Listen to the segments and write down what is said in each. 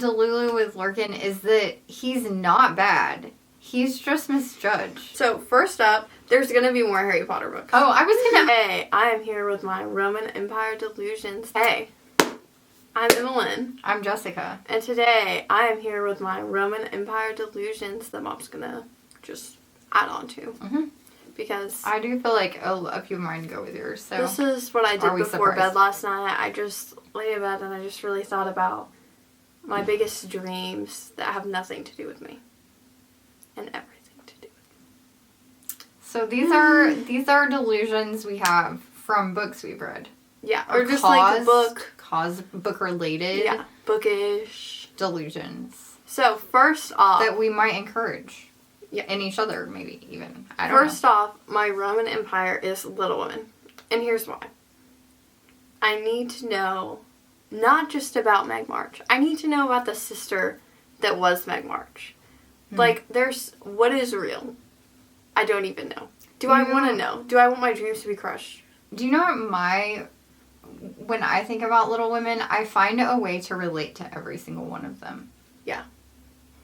DELULU with Lorcan is that he's not bad. He's just misjudged. So, first up, there's going to be more Harry Potter books. Oh, I was going to... Hey, I am here with my Roman Empire delusions. Hey, I'm Emmalynn. I'm Jessica. And today, I am here with my Roman Empire delusions that Mom's going to just add on to. Mm-hmm. Because... I do feel like a few of mine go with yours, so... This is what I did before bed last night. I just lay in bed and I just really thought about my biggest dreams that have nothing to do with me. And everything to do with me. So these are delusions we have from books we've read. Yeah, or just like book related. Yeah, bookish delusions. So first off, that we might encourage. Yeah, in each other, maybe even. I don't know. First off, my Roman Empire is Little Women, and here's why. I need to know not just about Meg March. I need to know about the sister that was Meg March. Like, what is real? I don't even know. Do I want to know? Do I want my dreams to be crushed? Do you know what when I think about Little Women, I find a way to relate to every single one of them. Yeah.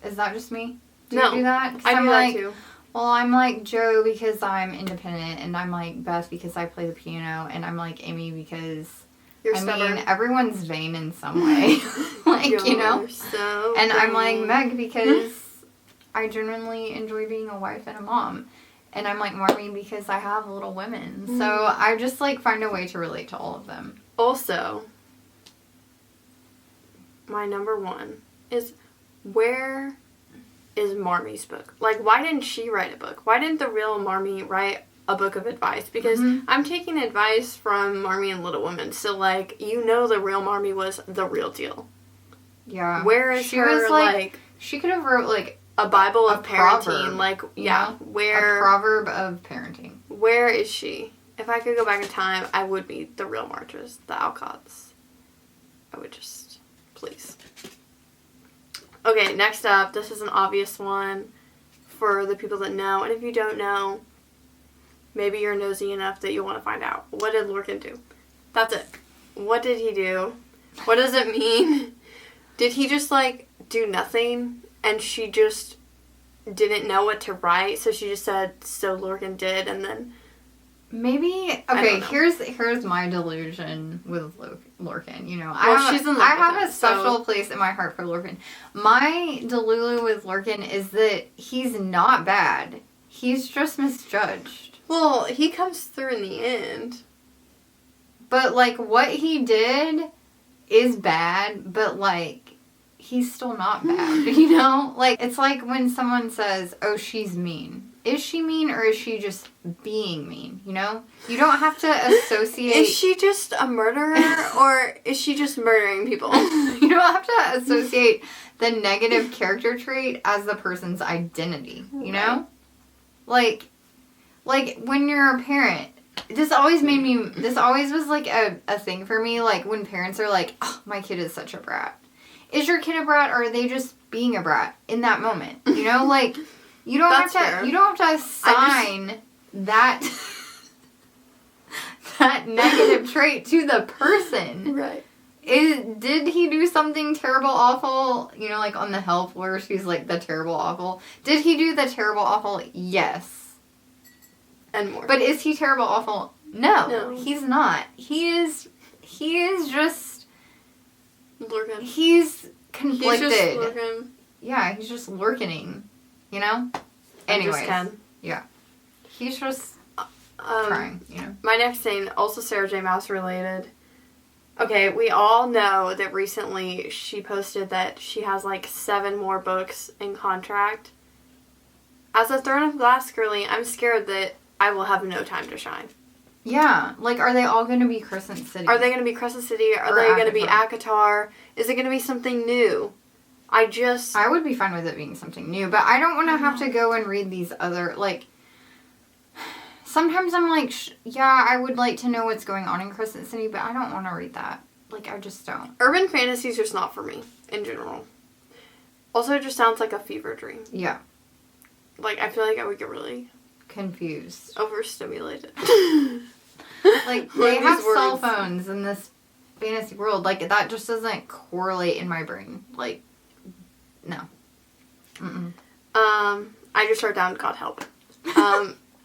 Is that just me? Do you do that? I do that too. Well, I'm like Joe because I'm independent, and I'm like Beth because I play the piano, and I'm like Amy because... You're stubborn. mean, everyone's vain in some way. You know? So and I'm like Meg because... I genuinely enjoy being a wife and a mom. And I'm like Marmy because I have Little Women. So I just like find a way to relate to all of them. Also, my number one is, where is Marmy's book? Like, why didn't she write a book? Why didn't the real Marmy write a book of advice? Because I'm taking advice from Marmy and Little Women. So, like, the real Marmy was the real deal. Yeah. Where is she her, was like... She could have wrote, like... A Bible of parenting, proverb, like, yeah, where... A proverb of parenting. Where is she? If I could go back in time, I would be the real Marches, the Alcotts. I would just, please. Okay, next up, this is an obvious one for the people that know, and if you don't know, maybe you're nosy enough that you want to find out. What did Lorcan do? That's it. What did he do? What does it mean? Did he just, like, do nothing? And she just didn't know what to write, so she just said, so Lorcan did, and then... Maybe... Okay, here's my delusion with Lorcan, you know. She's in love I have a special place in my heart for Lorcan. My delusion with Lorcan is that he's not bad. He's just misjudged. Well, he comes through in the end. But, like, what he did is bad, but, like... He's still not bad, you know? Like, it's like when someone says, oh, she's mean. Is she mean or is she just being mean, you know? You don't have to associate... Is she just a murderer or is she just murdering people? You don't have to associate the negative character trait as the person's identity, you know? Like when you're a parent... This always was, like, a thing for me, like, when parents are like, oh, my kid is such a brat. Is your kid a brat, or are they just being a brat in that moment? You know, like, you don't have to assign that negative trait to the person. Right. Did he do something terrible, awful? You know, like on The Help, where she's like the terrible, awful. Did he do the terrible, awful? Yes. And more. But is he terrible, awful? No. He's not. He is just... Lorcan. He's conflicted. He's just Lorcan. Yeah, he's just lurking, you know? Anyways. Yeah. He's just trying, you know? My next thing, also Sarah J. Maas related. Okay, we all know that recently she posted that she has like 7 more books in contract. As a Throne of Glass girly, I'm scared that I will have no time to shine. Yeah, like, are they all going to be Crescent City? Are they going to be Crescent City? Are they going to be acotar? Is it going to be something new? I would be fine with it being something new, but I don't want to have to go and read these other, like... Sometimes I'm like, yeah, I would like to know what's going on in Crescent City, but I don't want to read that. Like, I just don't. Urban fantasy is just not for me, in general. Also, it just sounds like a fever dream. Yeah. Like, I feel like I would get really... confused. Overstimulated. Like, they have cell phones in this fantasy world. Like, that just doesn't correlate in my brain. Like, No. Mm-mm. I just wrote down God help.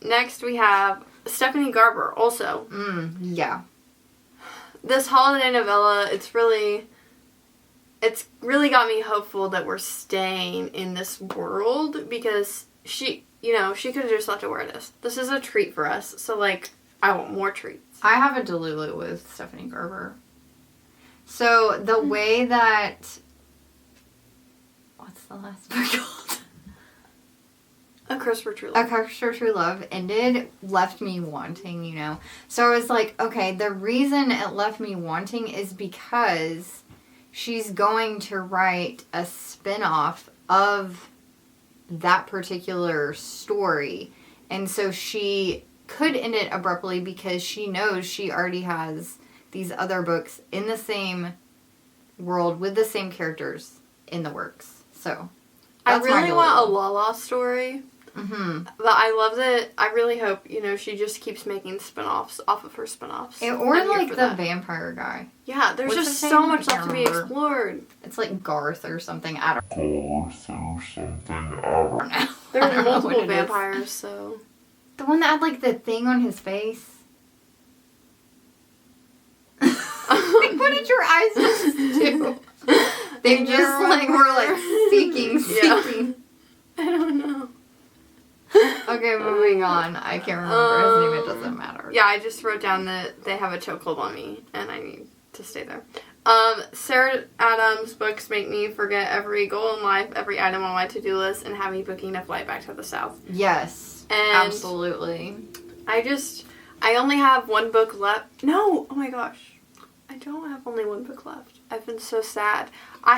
Next we have Stephanie Garber, also. Yeah. This holiday novella, it's really got me hopeful that we're staying in this world, because she could have just left it where it is. This is a treat for us, so, like, I want more treats. I have a Delulu with Stephanie Garber. So, the way that... What's the last book called? A Curse for True Love. A Curse for True Love ended, left me wanting, you know. So, I was like, okay, the reason it left me wanting is because she's going to write a spin-off of that particular story. And so she could end it abruptly because she knows she already has these other books in the same world with the same characters in the works. So that's I really want a Lala story. Mm-hmm. But I love that. I really hope, she just keeps making spin-offs off of her spin-offs. Or like the vampire guy. Yeah, there's just so much left to be explored. It's like Garth or something. I don't know. There's multiple vampires, so... The one that had like the thing on his face. Like, what did your eyes just do? They just like were like seeking. Yeah. I don't know. Okay, moving on. I can't remember his name. It doesn't matter. Yeah, I just wrote down that they have a chokehold on me, and I need to stay there. Sarah Adams' books make me forget every goal in life, every item on my to-do list, and have me booking a flight back to the South. Yes, and absolutely. I only have one book left. No! Oh my gosh. I don't have only one book left. I've been so sad. I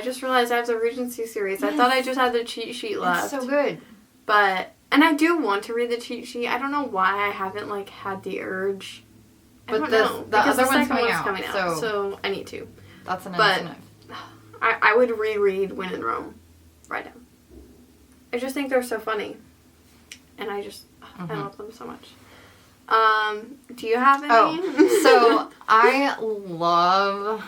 just realized I have the Regency series. Yes. I thought I just had the cheat sheet left. It's so good. And I do want to read the cheat sheet. I don't know why I haven't, like, had the urge. I don't know. The other one's coming out. So I need to. That's an incentive. I would reread When in Rome right now. I just think they're so funny. And I love them so much. Do you have any? Oh, so I love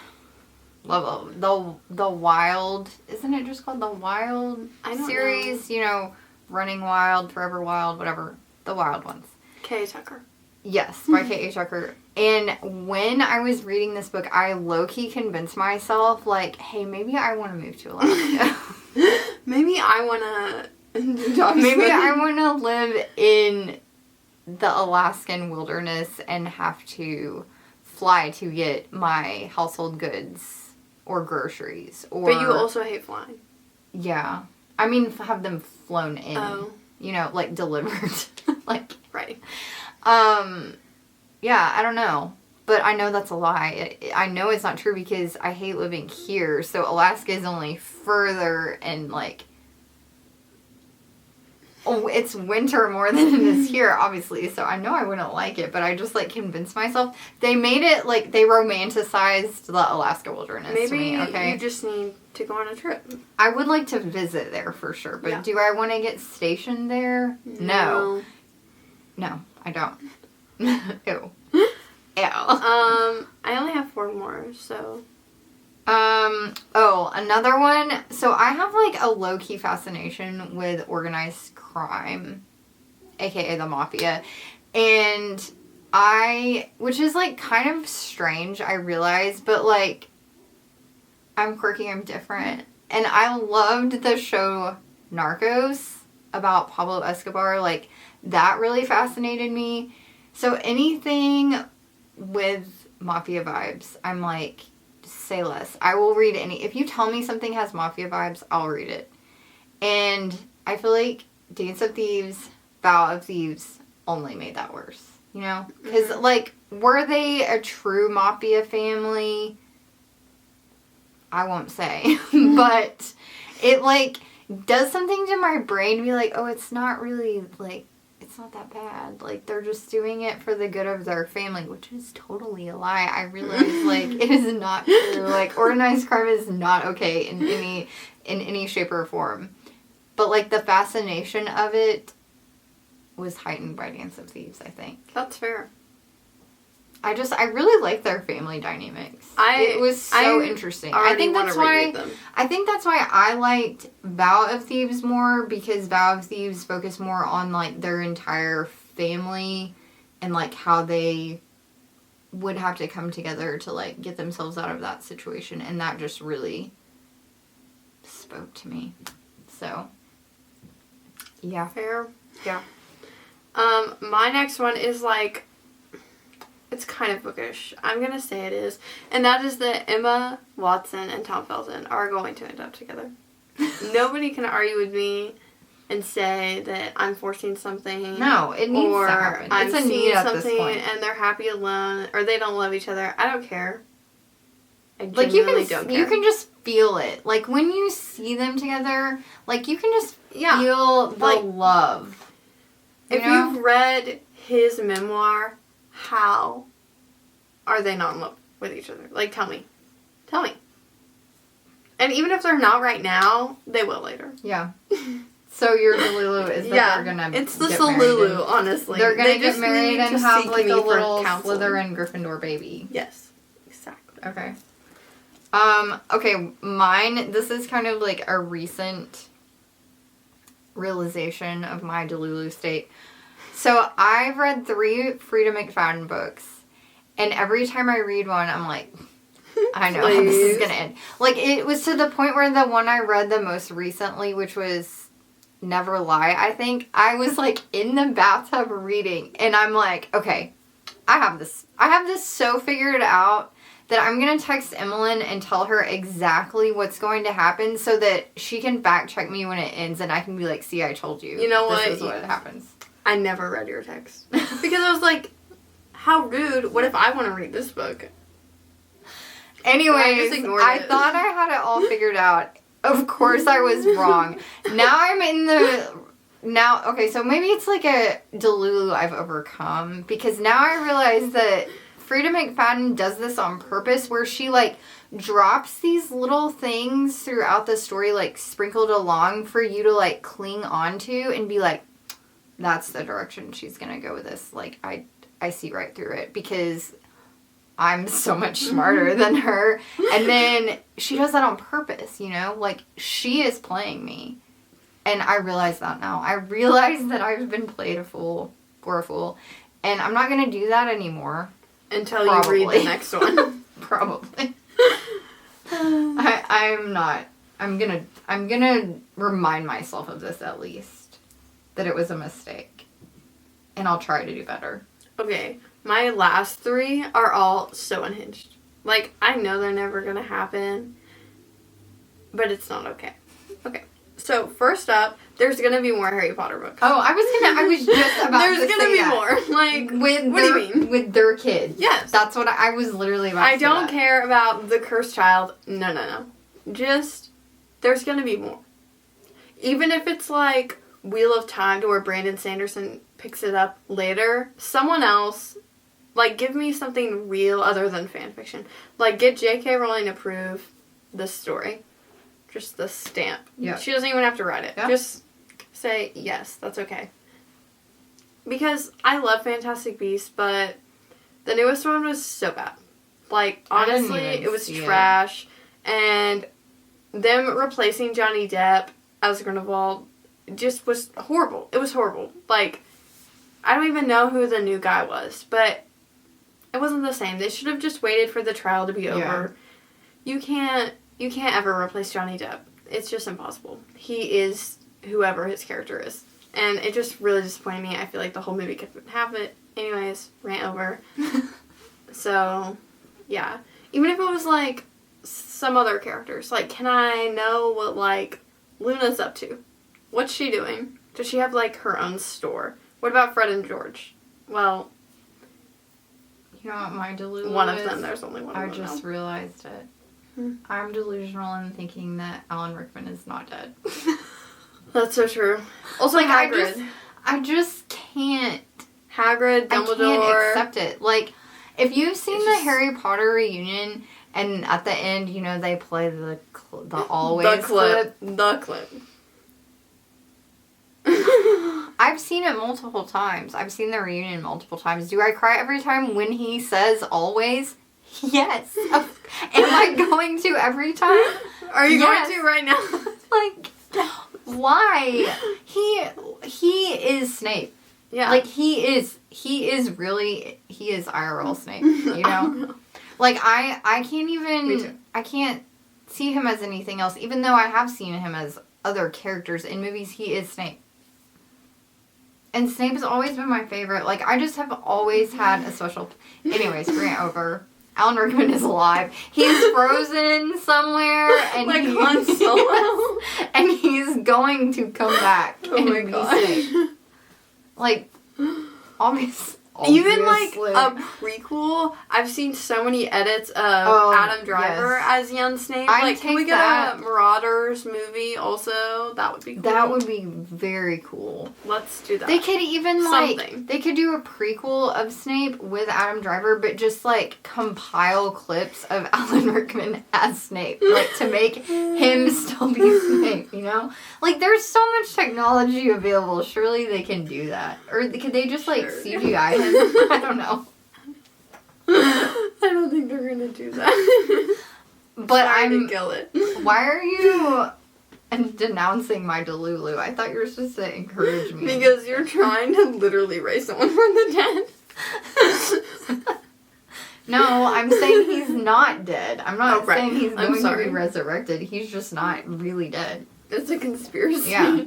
the Wild, isn't it just called the Wild series? Know. Running Wild, Forever Wild, whatever. The Wild ones. K.A. Tucker. Yes, by K.A. Tucker. And when I was reading this book, I low-key convinced myself, like, hey, maybe I want to move to Alaska. Maybe I want to... Maybe I want to live in the Alaskan wilderness and have to fly to get my household goods or groceries. But you also hate flying. Yeah. I mean, have them flown in. Oh. Like delivered. Like. Right. Yeah, I don't know. But I know that's a lie. I know it's not true because I hate living here. So Alaska is only further and like... Oh, it's winter more than it is here, obviously, so I know I wouldn't like it, but I just, like, convinced myself. They made it, like, they romanticized the Alaska wilderness to me, okay? You just need to go on a trip. I would like to visit there, for sure, but do I want to get stationed there? No. No, I don't. Ew. Ew. I only have 4 more, so... Another one. So I have, like, a low-key fascination with organized crime, aka the Mafia, and which is, like, kind of strange, I realize, but, like, I'm quirky, I'm different, and I loved the show Narcos about Pablo Escobar, like, that really fascinated me, so anything with Mafia vibes, I'm like... say less. I will read if you tell me something has Mafia vibes, I'll read it. And I feel like Dance of Thieves, Vow of Thieves only made that worse. Because, like, were they a true Mafia family? I won't say. But it, like, does something to my brain to be like, oh, it's not really, like, it's not that bad. Like, they're just doing it for the good of their family, which is totally a lie. I realize, like, it is not true. Like, organized crime is not okay in any shape or form. But, like, the fascination of it was heightened by Dance of Thieves, I think. That's fair. I really like their family dynamics. It was so interesting. I think that's why I liked Vow of Thieves more, because Vow of Thieves focused more on, like, their entire family and, like, how they would have to come together to, like, get themselves out of that situation, and that just really spoke to me. So, yeah. Fair. Yeah. My next one is, like, it's kind of bookish. I'm going to say it is. And that is that Emma Watson and Tom Felton are going to end up together. Nobody can argue with me and say that I'm forcing something. No, it needs to happen. I'm it's a need at this something point. and they're happy alone, or they don't love each other. I don't care. I like, genuinely don't care. You can just feel it. Like, when you see them together, like, you can just feel the like, love. If you've read his memoir, how are they not in love with each other? Like, tell me. Tell me. And even if they're not right now, they will later. Yeah. So your Delulu is that they're gonna it's the get Delulu, honestly. They're gonna get married and have, like, a little counsel. Slytherin Gryffindor baby. Yes. Exactly. Okay. Okay, mine, this is kind of like a recent realization of my Delulu state. So I've read 3 Frida McFadden books, and every time I read one, I'm like, I know how this is going to end. Like, it was to the point where the one I read the most recently, which was Never Lie, I think, I was, like, in the bathtub reading, and I'm like, okay, I have this so figured out that I'm going to text Emmalynn and tell her exactly what's going to happen so that she can fact check me when it ends, and I can be like, see, I told you. You know what? This is what happens. I never read your text. Because I was like, how rude. What if I want to read this book? Anyways, I thought I had it all figured out. Of course I was wrong. Okay, so maybe it's like a Delulu I've overcome, because now I realize that Frida McFadden does this on purpose, where she, like, drops these little things throughout the story, like, sprinkled along for you to, like, cling onto and be like, that's the direction she's gonna go with this. Like, I see right through it, because I'm so much smarter than her. And then she does that on purpose, you know? Like, she is playing me. And I realize that now. I realize that I've been played for a fool. And I'm not gonna do that anymore. Until you read the next one. Probably. I'm not. I'm gonna remind myself of this at least. That it was a mistake. And I'll try to do better. Okay. My last 3 are all so unhinged. Like, I know they're never gonna happen. But it's not okay. Okay. So, first up, there's gonna be more Harry Potter books. Oh, I was just about to say there's gonna be more. Like, what do you mean? With their kids. Yes. That's what I was literally about to say. I don't care about the cursed child. No. Just, there's gonna be more. Even if it's like Wheel of Time, to where Brandon Sanderson picks it up later, someone else, like, give me something real other than fanfiction. Like, get J.K. Rowling to approve this story. Just the stamp. Yeah. She doesn't even have to write it. Yeah. Just say, yes, that's okay. Because I love Fantastic Beasts, but the newest one was so bad. Like, honestly, it was trash. And them replacing Johnny Depp as Grindelwald just was horrible. It was horrible. Like, I don't even know who the new guy was, but it wasn't the same. They should have just waited for the trial to be over. You can't ever replace Johnny Depp. It's just impossible. He is whoever his character is. And it just really disappointed me. I feel like the whole movie could have it. Anyways, rant over. So, yeah. Even if it was, like, some other characters. Like, can I know what, like, Luna's up to? What's she doing? Does she have, like, her own store? What about Fred and George? Well, you know what my Delulu one is? of them. There's only one of them. I just realized it. I'm delusional in thinking that Alan Rickman is not dead. That's so true. Also, like, Hagrid. I just can't. Hagrid, Dumbledore. I can't accept it. Like, if you've seen the Harry Potter reunion, and at the end, you know, they play the always clip. The clip. I've seen it multiple times. I've seen the reunion multiple times. Do I cry every time when he says always? Yes. Am I going to every time? Are you going to right now? Like, why? He is Snape. Yeah. Like, he is IRL Snape, you know? Like, I can't see him as anything else, even though I have seen him as other characters in movies. He is Snape. And Snape has always been my favorite. Like, I just have always had a special... Anyways, rant over. Alan Rickman is alive. He's frozen somewhere, and like Han Solo. And he's going to come back. Oh my god! Like, obviously. Even like a prequel, I've seen so many edits of Adam Driver as young Snape. Can we get a Marauders movie also? That would be cool. That would be very cool. Let's do that. They could even they could do a prequel of Snape with Adam Driver, but just like compile clips of Alan Rickman as Snape, like to make him still be Snape. You know, like there's so much technology available. Surely they can do that, or could they just like CGI him? I don't know. I don't think they're gonna do that. But I'm kill it. Why are you denouncing my DELULU? I thought you were supposed to encourage me. Because you're trying to literally raise someone from the dead. No, I'm saying he's not dead. I'm not saying he's going to be resurrected. He's just not really dead. It's a conspiracy. Yeah.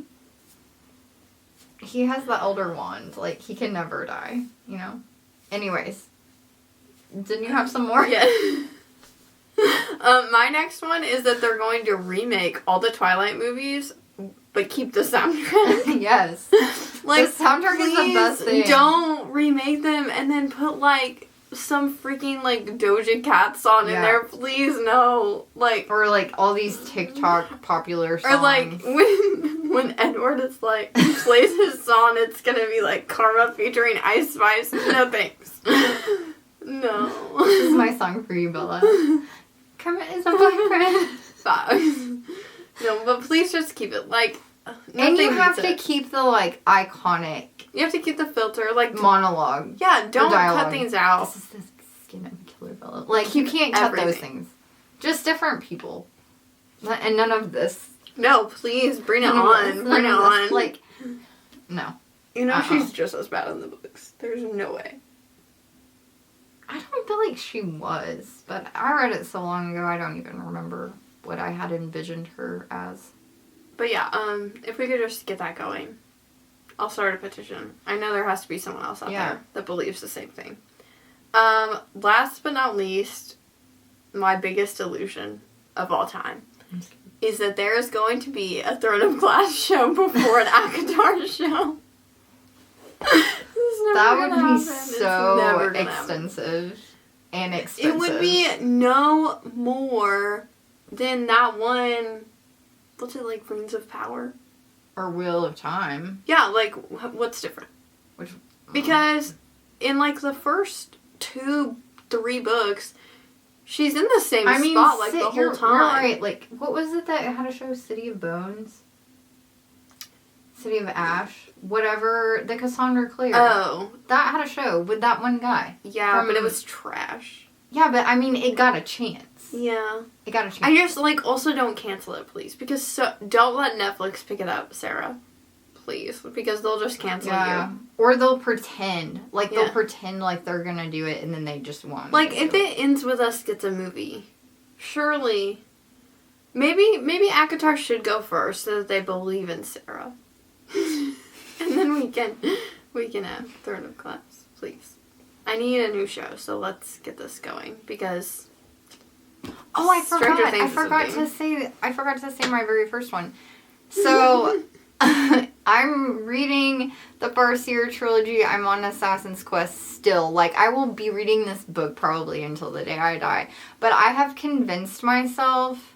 He has the Elder Wand. Like, he can never die, you know? Anyways. Didn't you have some more? Yeah. My next one is that they're going to remake all the Twilight movies, but keep the soundtrack. Yes. Like, the soundtrack is the best thing. Don't remake them and then put, like, some freaking, like, Doja Cat song in there. Please, no. Like... Or, like, all these TikTok popular songs. Or, like, when Edward is, like, plays his song, it's gonna be, like, Karma featuring Ice Spice. No, thanks. No. This is my song for you, Bella. Karma is my boyfriend. Stop. No, but please just keep it, like... And you have to keep the, like, iconic... You have to keep the filter, like... Monologue. Yeah, don't cut things out. This is the skin of Killer Bella. Like, you can't cut those things. Just different people. And none of this. No, please, bring it on. Bring it on. Like, no. You know she's just as bad in the books. There's no way. I don't feel like she was, but I read it so long ago I don't even remember what I had envisioned her as. But yeah, if we could just get that going, I'll start a petition. I know there has to be someone else out there that believes the same thing. Last but not least, my biggest delusion of all time is that there is going to be a Throne of Glass show before an acotar show. That would be so extensive and expensive. It would be no more than that one, what's it, like, Rings of Power? Or Wheel of Time. Yeah, like, what's different? Because in, like, the first 2-3 books, she's in the same spot, like, the whole time. You're right. Like, what was it that had a show? City of Bones? City of Ash? Whatever. The Cassandra Clare. Oh. That had a show with that one guy. Yeah, but it was trash. Yeah, but, I mean, it got a chance. Yeah. It got a chance. I just, like, also don't cancel it, please. Because don't let Netflix pick it up, Sarah. Please. Because they'll just cancel you. Or they'll pretend. Like, they'll pretend like they're gonna do it, and then they just won't. Like, if it ends with us gets a movie, surely... Maybe acotar should go first so that they believe in Sarah. And then we can have Throne of Glass, please. I need a new show, so let's get this going, because... Oh, I forgot to say my very first one. So, I'm reading the Farseer trilogy. I'm on Assassin's Quest still. Like, I will be reading this book probably until the day I die. But I have convinced myself,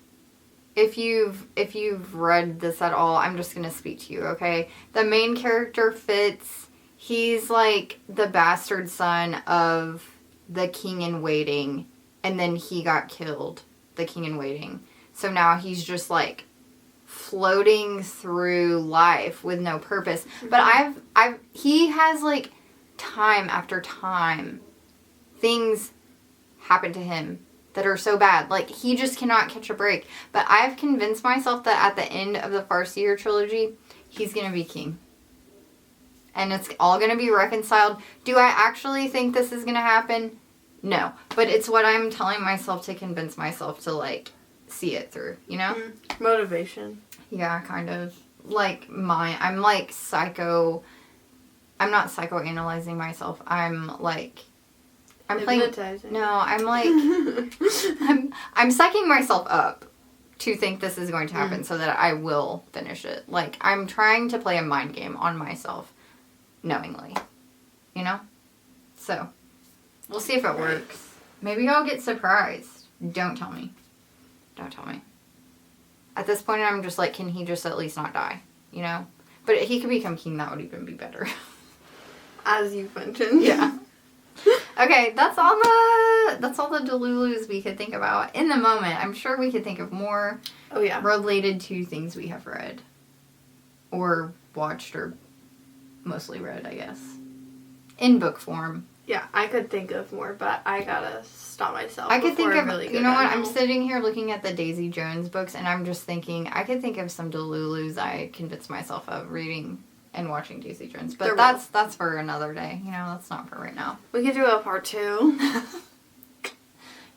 if you've read this at all, I'm just going to speak to you, okay? The main character Fitz, he's like the bastard son of the king in waiting. And then he got killed, the king in waiting. So now he's just, like, floating through life with no purpose. But he has, like, time after time, things happen to him that are so bad. Like, he just cannot catch a break. But I've convinced myself that at the end of the Farseer trilogy, he's going to be king. And it's all going to be reconciled. Do I actually think this is going to happen? No. But it's what I'm telling myself to convince myself to, like, see it through, you know? Motivation. Yeah, kind of. Like, I'm, like, I'm not psychoanalyzing myself. I'm hypnotizing. No, I'm like, I'm psyching myself up to think this is going to happen so that I will finish it. Like, I'm trying to play a mind game on myself knowingly, you know? So, we'll see if it works. Maybe I'll get surprised. Don't tell me. Don't tell me. At this point, I'm just like, can he just at least not die, you know? But he could become king, that would even be better. As you mentioned. Yeah. Okay, that's all the Delulus we could think about in the moment. I'm sure we could think of more related to things we have read. Or watched, or mostly read, I guess. In book form. Yeah, I could think of more, but I gotta stop myself. I could think of, you know what, I'm sitting here looking at the Daisy Jones books, and I'm just thinking, I could think of some Delulus I convinced myself of reading and watching Daisy Jones. But that's for another day. You know, that's not for right now. We could do a part 2.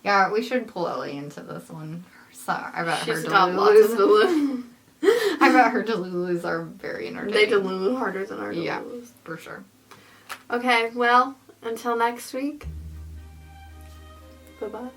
Yeah, we should pull Ellie into this one. So, I bet She's her got lots of Delulus. I bet her Delulus are very entertaining. They Delulu harder than our Delulus. Yeah, for sure. Okay, well, until next week. Bye-bye.